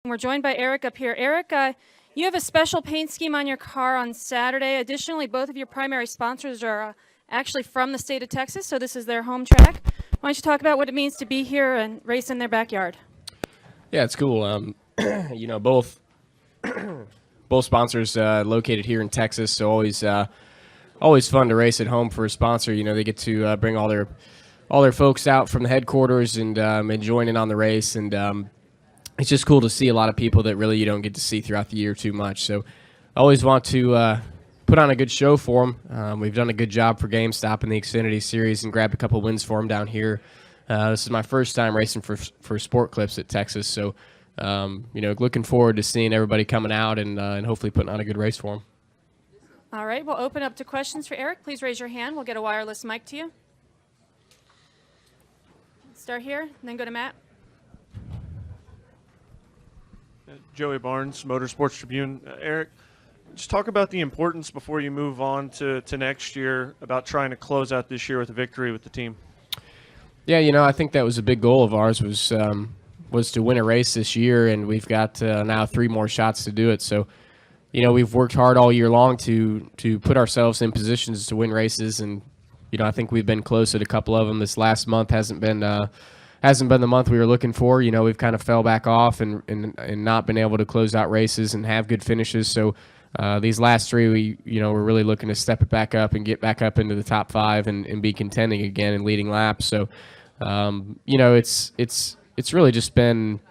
We're joined by Erik up here. Erik, you have a special paint scheme on your car on Saturday. Additionally, both of your primary sponsors are actually from the state of Texas, so this is their home track. Why don't you talk about what it means to be here and race in their backyard? Yeah, it's cool. Both sponsors located here in Texas, so always fun to race at home for a sponsor. You know, they get to bring all their folks out from the headquarters and join in on the race, and it's just cool to see a lot of people that really you don't get to see throughout the year too much. So I always want to put on a good show for them. We've done a good job for GameStop in the Xfinity Series and grabbed a couple wins for them down here. This is my first time racing for Sport Clips at Texas, so looking forward to seeing everybody coming out and hopefully putting on a good race for them. All right, we'll open up to questions for Erik. Please raise your hand. We'll get a wireless mic to you. Start here, and then go to Matt. Joey Barnes, Motorsports Tribune. Erik, just talk about the importance before you move on to next year about trying to close out this year with a victory with the team. Yeah, I think that was a big goal of ours was to win a race this year, and we've got now 3 more shots to do it. So, we've worked hard all year long to put ourselves in positions to win races, and I think we've been close at a couple of them. This last month hasn't been the month we were looking for. We've kind of fell back off and not been able to close out races and have good finishes. So these last 3, we're really looking to step it back up and get back up into the top 5 and be contending again and leading laps. So, it's really just been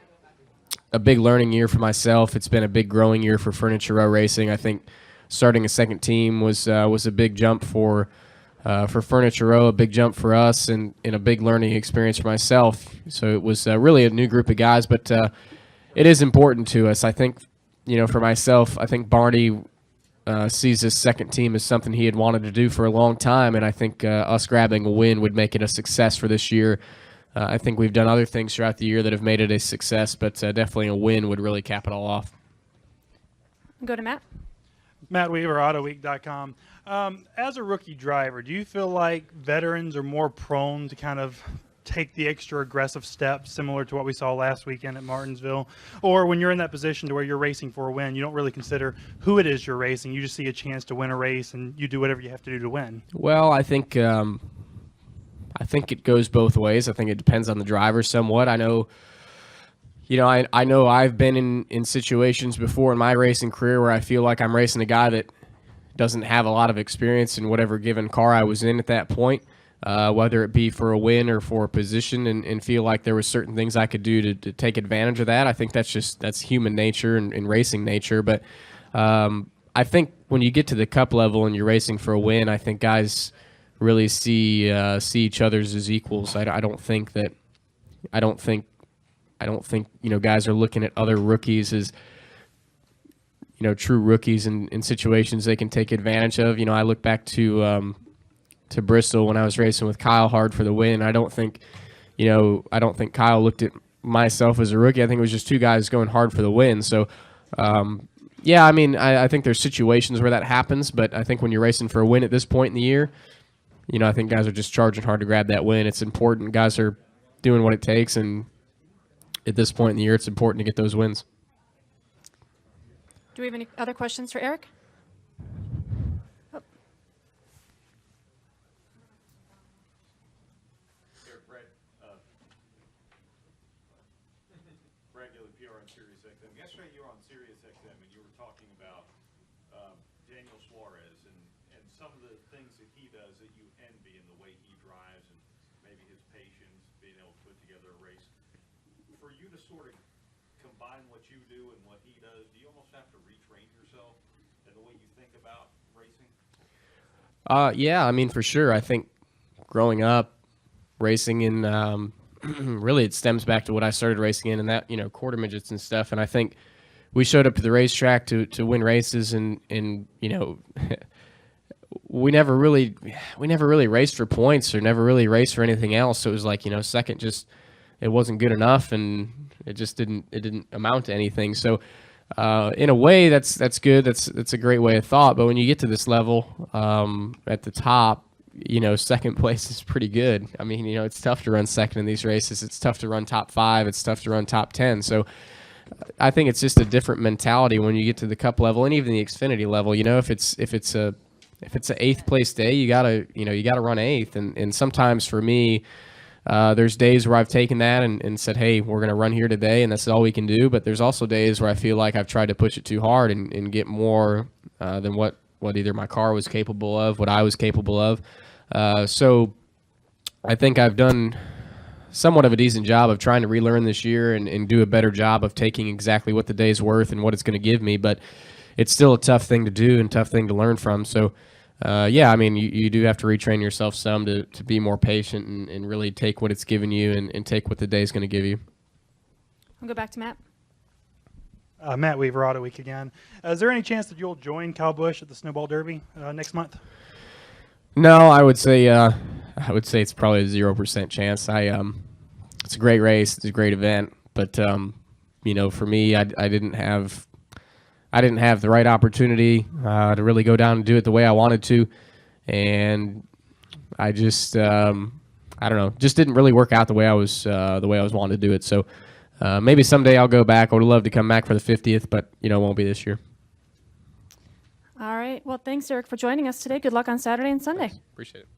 a big learning year for myself. It's been a big growing year for Furniture Row Racing. I think starting a second team was a big jump for Furniture Row, a big jump for us, and a big learning experience for myself. So it was really a new group of guys, but it is important to us. I think, for myself, I think Barney sees this second team as something he had wanted to do for a long time, and I think us grabbing a win would make it a success for this year. I think we've done other things throughout the year that have made it a success, but definitely a win would really cap it all off. Go to Matt. Matt Weaver, AutoWeek.com. As a rookie driver, do you feel like veterans are more prone to kind of take the extra aggressive steps similar to what we saw last weekend at Martinsville? Or when you're in that position to where you're racing for a win, you don't really consider who it is you're racing. You just see a chance to win a race and you do whatever you have to do to win. Well, I think it goes both ways. I think it depends on the driver somewhat. I know I've been in situations before in my racing career where I feel like I'm racing a guy that doesn't have a lot of experience in whatever given car I was in at that point, whether it be for a win or for a position, and feel like there were certain things I could do to take advantage of that. I think that's human nature and racing nature. But I think when you get to the Cup level and you're racing for a win, I think guys really see each other as equals. I don't think guys are looking at other rookies as true rookies in situations they can take advantage of. I look back to Bristol when I was racing with Kyle Hard for the win. I don't think Kyle looked at myself as a rookie. I think it was just 2 guys going hard for the win. So I think there's situations where that happens, but I think when you're racing for a win at this point in the year, I think guys are just charging hard to grab that win. It's important. Guys are doing what it takes, and at this point in the year, it's important to get those wins. Do we have any other questions for Erik? Oh. Brad Gilley, PR on Sirius XM. Yesterday you were on Sirius XM and you were talking about Daniel Suarez and some of the things that he does that you envy in the way he drives and maybe his patience, being able to put together a race. For you to sort of combine what you do and what he does, do you almost have to retrain yourself in the way you think about racing? Yeah, for sure. I think growing up, racing in really it stems back to what I started racing in, and that quarter midgets and stuff. And I think we showed up to the racetrack to win races, and we never really raced for points or never really raced for anything else. So it was like second just it wasn't good enough, and it just didn't amount to anything. So in a way, that's good. That's a great way of thought. But when you get to this level at the top, second place is pretty good. It's tough to run second in these races. It's tough to run top 5. It's tough to run top 10. So I think it's just a different mentality when you get to the Cup level and even the Xfinity level. You know, if it's a 8th place day, you gotta run 8th, and sometimes for me, there's days where I've taken that and said, hey, we're gonna run here today, and that's all we can do. But there's also days where I feel like I've tried to push it too hard and get more than what either my car was capable of, what I was capable of. So I think I've done somewhat of a decent job of trying to relearn this year and do a better job of taking exactly what the day's worth and what it's going to give me. But it's still a tough thing to do and tough thing to learn from. So, yeah, I mean, you do have to retrain yourself some to be more patient and really take what it's given you and take what the day's going to give you. I'll go back to Matt. Matt Weaver, Auto Week again. Is there any chance that you'll join Kyle Busch at the Snowball Derby next month? No, I would say it's probably a 0% chance. It's a great race, it's a great event, but for me, I didn't have the right opportunity to really go down and do it the way I wanted to, and I just I don't know, just didn't really work out the way I was wanting to do it. So maybe someday I'll go back. I would love to come back for the 50th, but it won't be this year. All right. Well, thanks, Erik, for joining us today. Good luck on Saturday and Sunday. Appreciate it.